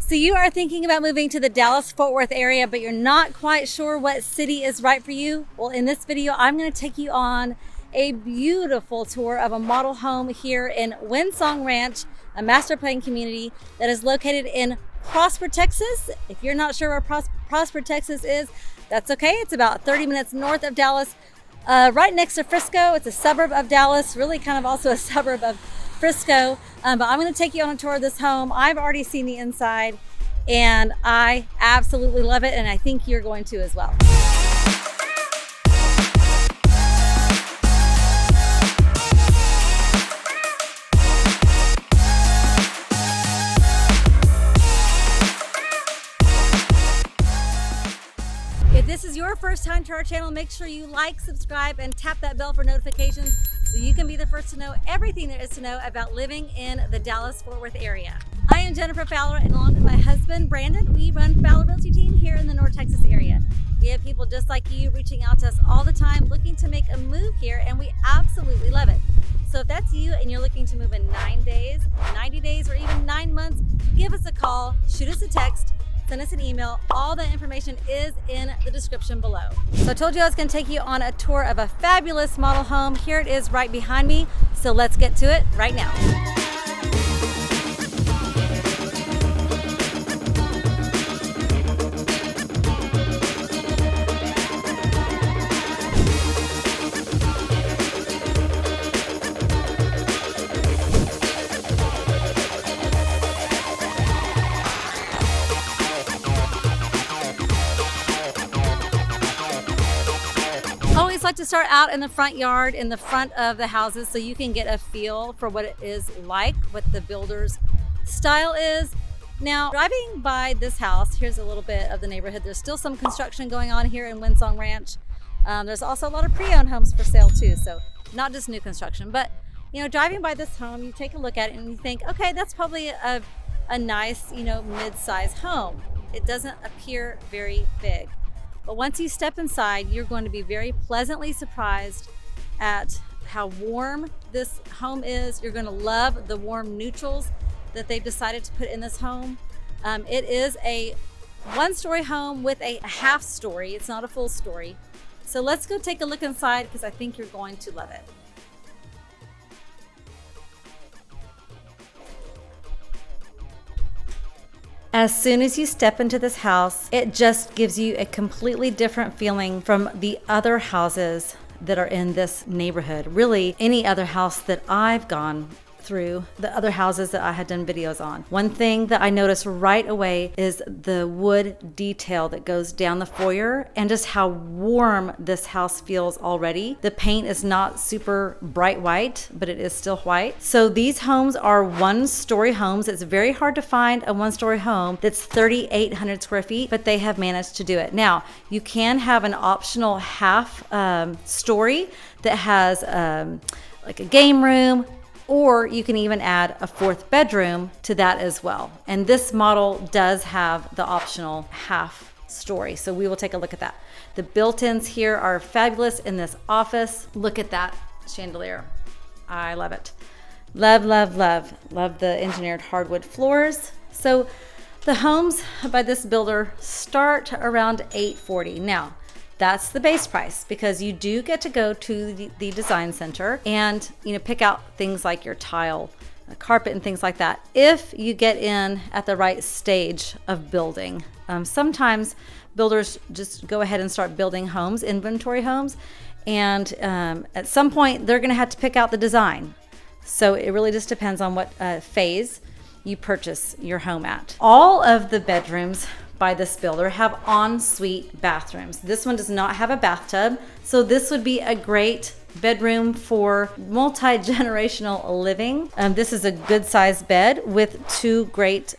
So you are thinking about moving to the Dallas-Fort Worth area, but you're not quite sure what city is right for you? Well, in this video, I'm going to take you on a beautiful tour of a model home here in Windsong Ranch, a master plan community that is located in Prosper, Texas. If you're not sure where Prosper, Texas is, that's okay. It's about 30 minutes north of Dallas, right next to Frisco. It's a suburb of Dallas, really kind of also a suburb of Frisco, but I'm going to take you on a tour of this home. I've already seen the inside and I absolutely love it, and I think you're going to as well. If this is your first time to our channel, make sure you like, subscribe, and tap that bell for notifications so you can be the first to know everything there is to know about living in the Dallas-Fort Worth area. I am Jennifer Fowler, and along with my husband, Brandon, we run Fowler Realty Team here in the North Texas area. We have people just like you reaching out to us all the time looking to make a move here, and we absolutely love it. So if that's you and you're looking to move in 9 days, 90 days, or even 9 months, give us a call, shoot us a text, send us an email. All the information is in the description below. So I told you I was going to take you on a tour of a fabulous model home. Here it is right behind me. So let's get to it right now. Always like to start out in the front yard, in the front of the houses, so you can get a feel for what it is like, what the builder's style is. Now, driving by this house, here's a little bit of the neighborhood. There's still some construction going on here in Windsong Ranch. There's also a lot of pre-owned homes for sale too, so not just new construction. But you know, driving by this home, you take a look at it and you think, okay, that's probably a nice, you know, mid-size home. It doesn't appear very big. But once you step inside, you're going to be very pleasantly surprised at how warm this home is. You're going to love the warm neutrals that they've decided to put in this home. It is a one-story home with a half story. It's not a full story. So let's go take a look inside because I think you're going to love it. As soon as you step into this house, it just gives you a completely different feeling from the other houses that are in this neighborhood. Really, any other house that I've gone through, the other houses that I had done videos on. One thing that I noticed right away is the wood detail that goes down the foyer and just how warm this house feels already. The paint is not super bright white, but it is still white. So these homes are one-story homes. It's very hard to find a one-story home that's 3,800 square feet, but they have managed to do it. Now, you can have an optional half story that has like a game room, or you can even add a fourth bedroom to that as well. And this model does have the optional half story. So we will take a look at that. The built-ins here are fabulous in this office. Look at that chandelier. I love it. Love, love, love. Love the engineered hardwood floors. So the homes by this builder start around $840. Now, that's the base price because you do get to go to the design center and, you know, pick out things like your tile, carpet, and things like that if you get in at the right stage of building. Sometimes builders just go ahead and start building homes, inventory homes, and at some point they're going to have to pick out the design. So it really just depends on what phase you purchase your home at. All of the bedrooms by this builder have ensuite bathrooms. This one does not have a bathtub, so this would be a great bedroom for multi-generational living. This is a good sized bed with two great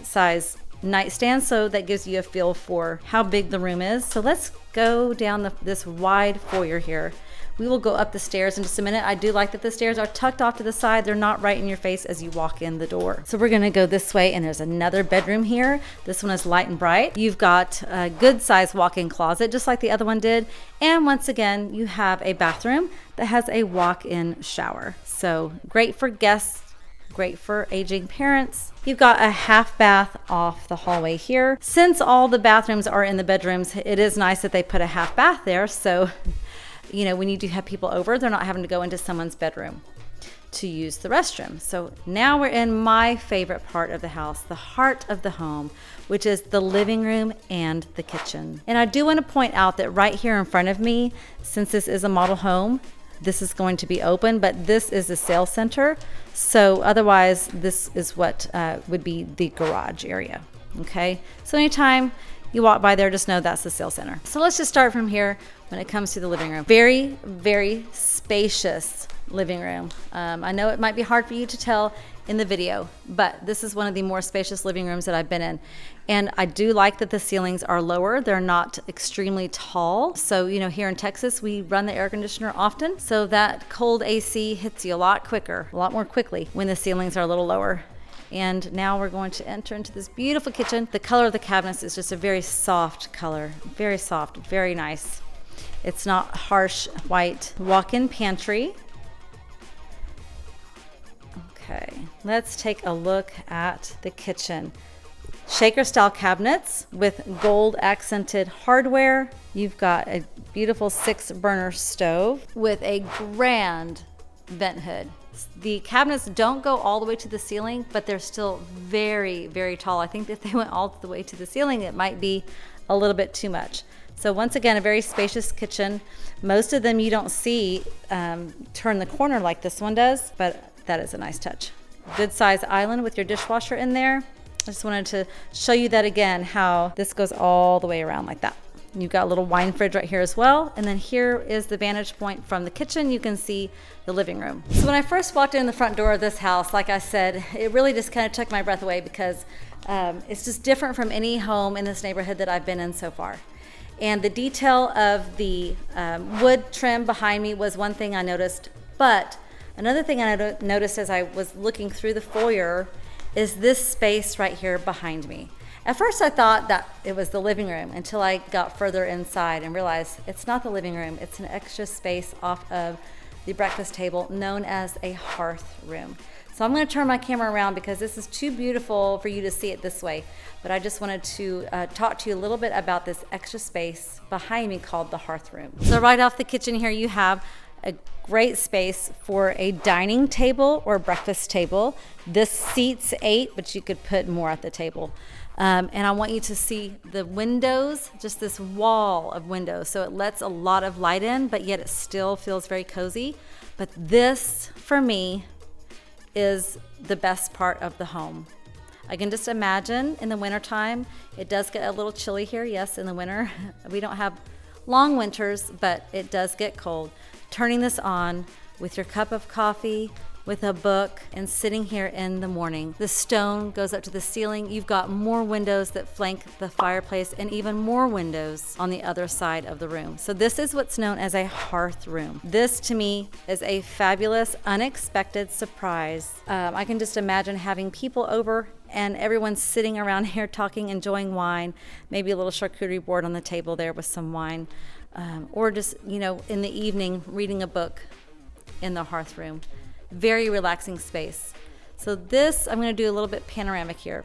size nightstands, so that gives you a feel for how big the room is. So let's go down this wide foyer here. We will go up the stairs in just a minute. I do like that the stairs are tucked off to the side. They're not right in your face as you walk in the door. So we're gonna go this way, and there's another bedroom here. This one is light and bright. You've got a good sized walk-in closet, just like the other one did. And once again, you have a bathroom that has a walk-in shower. So great for guests great for aging parents. You've got a half bath off the hallway here. Since all the bathrooms are in the bedrooms, it is nice that they put a half bath there. So, when you do have people over, they're not having to go into someone's bedroom to use the restroom. So now we're in my favorite part of the house, the heart of the home, which is the living room and the kitchen. And I do want to point out that right here in front of me, since this is a model home, this is going to be open, but this is the sales center. So otherwise, this is what would be the garage area. Okay, so anytime you walk by there, just know that's the sales center. So let's just start from here when it comes to the living room. Very, very spacious living room. I know it might be hard for you to tell in the video, but this is one of the more spacious living rooms that I've been in. And I do like that the ceilings are lower. They're not extremely tall. So, here in Texas, we run the air conditioner often. So that cold AC hits you a lot more quickly when the ceilings are a little lower. And now we're going to enter into this beautiful kitchen. The color of the cabinets is just a very soft color, very soft, very nice. It's not harsh white. Walk-in pantry. Okay, let's take a look at the kitchen. Shaker style cabinets with gold accented hardware. You've got a beautiful 6-burner stove with a grand vent hood. The cabinets don't go all the way to the ceiling, but they're still very, very tall. I think if they went all the way to the ceiling, it might be a little bit too much. So once again, a very spacious kitchen. Most of them you don't see turn the corner like this one does, but that is a nice touch. Good size island with your dishwasher in there. I just wanted to show you that again, how this goes all the way around like that. You've got a little wine fridge right here as well. And then here is the vantage point from the kitchen. You can see the living room. So when I first walked in the front door of this house, like I said, it really just kind of took my breath away because it's just different from any home in this neighborhood that I've been in so far. And the detail of the wood trim behind me was one thing I noticed, but another thing I noticed as I was looking through the foyer is this space right here behind me. At first I thought that it was the living room until I got further inside and realized it's not the living room. It's an extra space off of the breakfast table known as a hearth room. So I'm going to turn my camera around because this is too beautiful for you to see it this way. But I just wanted to talk to you a little bit about this extra space behind me called the hearth room. So right off the kitchen here you have a great space for a dining table or breakfast table. This seats 8, but you could put more at the table. And I want you to see the windows, just this wall of windows. So it lets a lot of light in, but yet it still feels very cozy. But this, for me, is the best part of the home. I can just imagine in the wintertime, it does get a little chilly here. Yes, in the winter. We don't have long winters, but it does get cold. Turning this on with your cup of coffee, with a book, and sitting here in the morning. The stone goes up to the ceiling. You've got more windows that flank the fireplace and even more windows on the other side of the room. So this is what's known as a hearth room. This to me is a fabulous, unexpected surprise. I can just imagine having people over and everyone's sitting around here talking, enjoying wine, maybe a little charcuterie board on the table there with some wine, or just, in the evening reading a book in the hearth room. Very relaxing space. So this, I'm going to do a little bit panoramic here.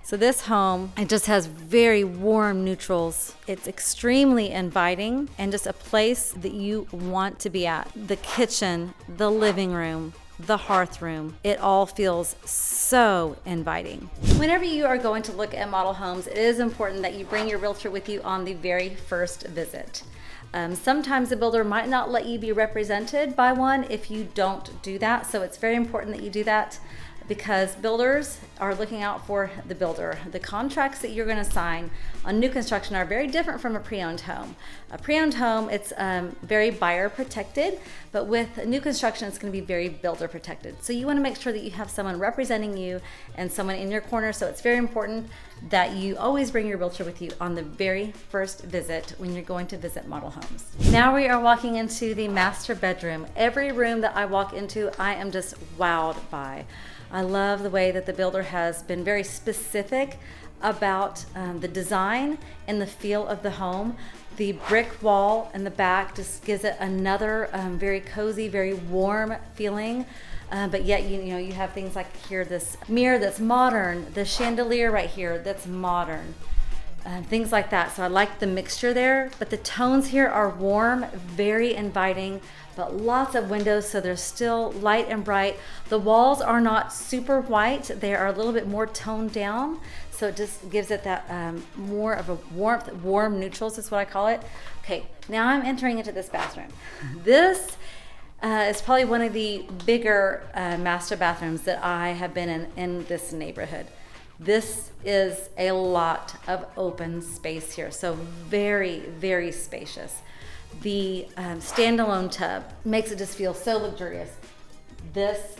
So this home, it just has very warm neutrals. It's extremely inviting and just a place that you want to be at. The kitchen, the living room, the hearth room, it all feels so inviting. Whenever you are going to look at model homes, it is important that you bring your realtor with you on the very first visit. Sometimes the builder might not let you be represented by one if you don't do that. So it's very important that you do that because builders are looking out for the builder. The contracts that you're going to sign on new construction are very different from a pre-owned home. A pre-owned home, it's very buyer protected, but with new construction, it's going to be very builder protected. So you want to make sure that you have someone representing you and someone in your corner. So it's very important that you always bring your realtor with you on the very first visit when you're going to visit model homes. Now we are walking into the master bedroom. Every room that I walk into, I am just wowed by. I love the way that the builder has been very specific about the design and the feel of the home. The brick wall in the back just gives it another very cozy, very warm feeling. but yet you have things like here, this mirror that's modern, the chandelier right here that's modern, things like that. So I like the mixture there, but the tones here are warm, very inviting, but lots of windows, so they're still light and bright. The walls are not super white, they are a little bit more toned down, so it just gives it that more of a warm neutrals is what I call it. Okay, now I'm entering into this bathroom. This is probably one of the bigger master bathrooms that I have been in this neighborhood. This is a lot of open space here, so very, very spacious. The standalone tub makes it just feel so luxurious. This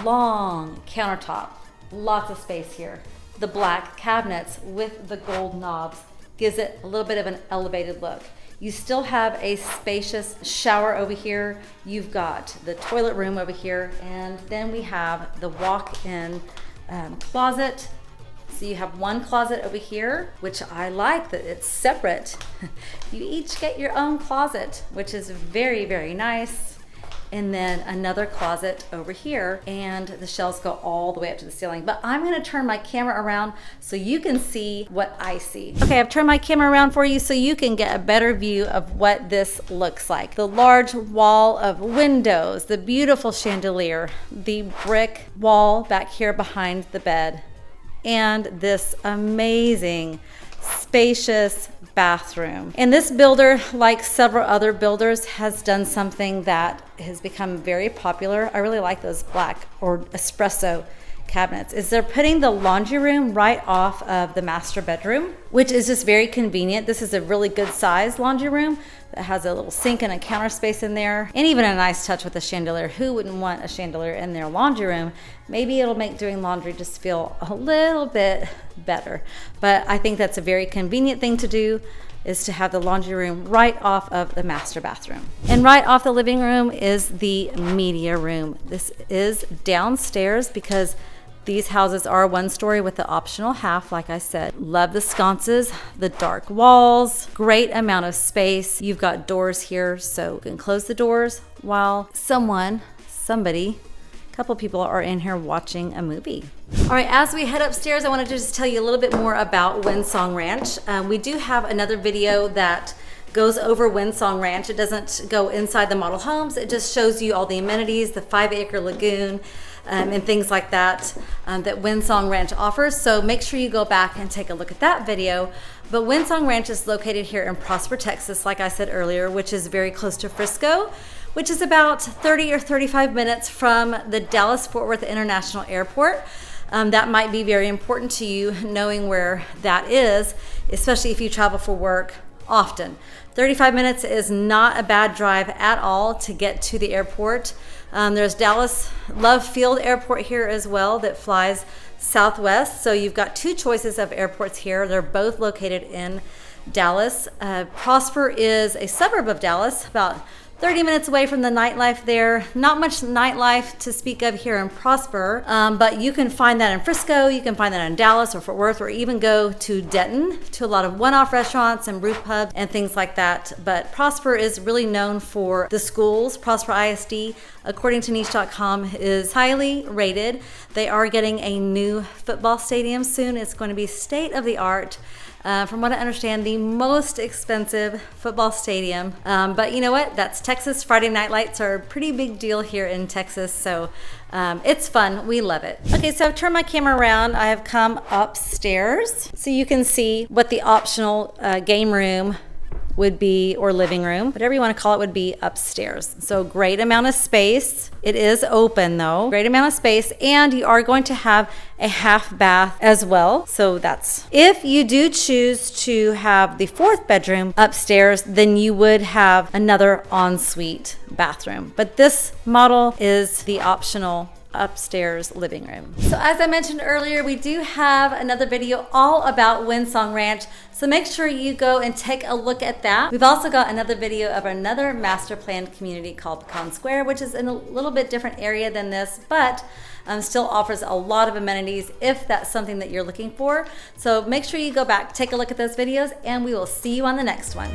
long countertop, lots of space here. The black cabinets with the gold knobs gives it a little bit of an elevated look. You still have a spacious shower over here. You've got the toilet room over here, and then we have the walk-in closet. So you have one closet over here, which I like that it's separate. You each get your own closet, which is very, very nice. And then another closet over here, and the shelves go all the way up to the ceiling. But I'm gonna turn my camera around so you can see what I see. Okay, I've turned my camera around for you so you can get a better view of what this looks like. The large wall of windows, the beautiful chandelier, the brick wall back here behind the bed, and this amazing, spacious bathroom. And this builder, like several other builders, has done something that has become very popular. I really like those black or espresso cabinets, is they're putting the laundry room right off of the master bedroom, which is just very convenient. This is a really good size laundry room that has a little sink and a counter space in there, and even a nice touch with a chandelier. Who wouldn't want a chandelier in their laundry room? Maybe it'll make doing laundry just feel a little bit better. But I think that's a very convenient thing to do, is to have the laundry room right off of the master bathroom. And right off the living room is the media room. This is downstairs because these houses are one story with the optional half, like I said. Love the sconces, the dark walls, great amount of space. You've got doors here, so you can close the doors while somebody, a couple people are in here watching a movie. All right, as we head upstairs, I wanted to just tell you a little bit more about Windsong Ranch. We do have another video that goes over Windsong Ranch. It doesn't go inside the model homes. It just shows you all the amenities, the 5-acre lagoon, and things like that that Windsong Ranch offers. So make sure you go back and take a look at that video. But Windsong Ranch is located here in Prosper, Texas, like I said earlier, which is very close to Frisco, which is about 30 or 35 minutes from the Dallas-Fort Worth International Airport. That might be very important to you, knowing where that is, especially if you travel for work often. 35 minutes is not a bad drive at all to get to the airport. There's Dallas Love Field Airport here as well that flies Southwest. So you've got two choices of airports here. They're both located in Dallas. Prosper is a suburb of Dallas, about 30 minutes away from the nightlife there. Not much nightlife to speak of here in Prosper, but you can find that in Frisco, you can find that in Dallas or Fort Worth, or even go to Denton to a lot of one-off restaurants and brew pubs and things like that. But Prosper is really known for the schools. Prosper ISD, according to niche.com, is highly rated. They are getting a new football stadium soon. It's going to be state-of-the-art. From what I understand, the most expensive football stadium. But you know what? That's Texas. Friday night lights are a pretty big deal here in Texas. So it's fun. We love it. Okay, so I've turned my camera around. I have come upstairs so you can see what the optional game room would be, or living room, whatever you want to call it, would be upstairs. So great amount of space. It is open though. Great amount of space, and you are going to have a half bath as well. So that's, if you do choose to have the fourth bedroom upstairs, then you would have another ensuite bathroom. But this model is the optional upstairs living room. So as I mentioned earlier, we do have another video all about Windsong Ranch, so make sure you go and take a look at that. We've also got another video of another master planned community called Pecan Square, which is in a little bit different area than this, but still offers a lot of amenities if that's something that you're looking for. So make sure you go back, take a look at those videos, and we will see you on the next one.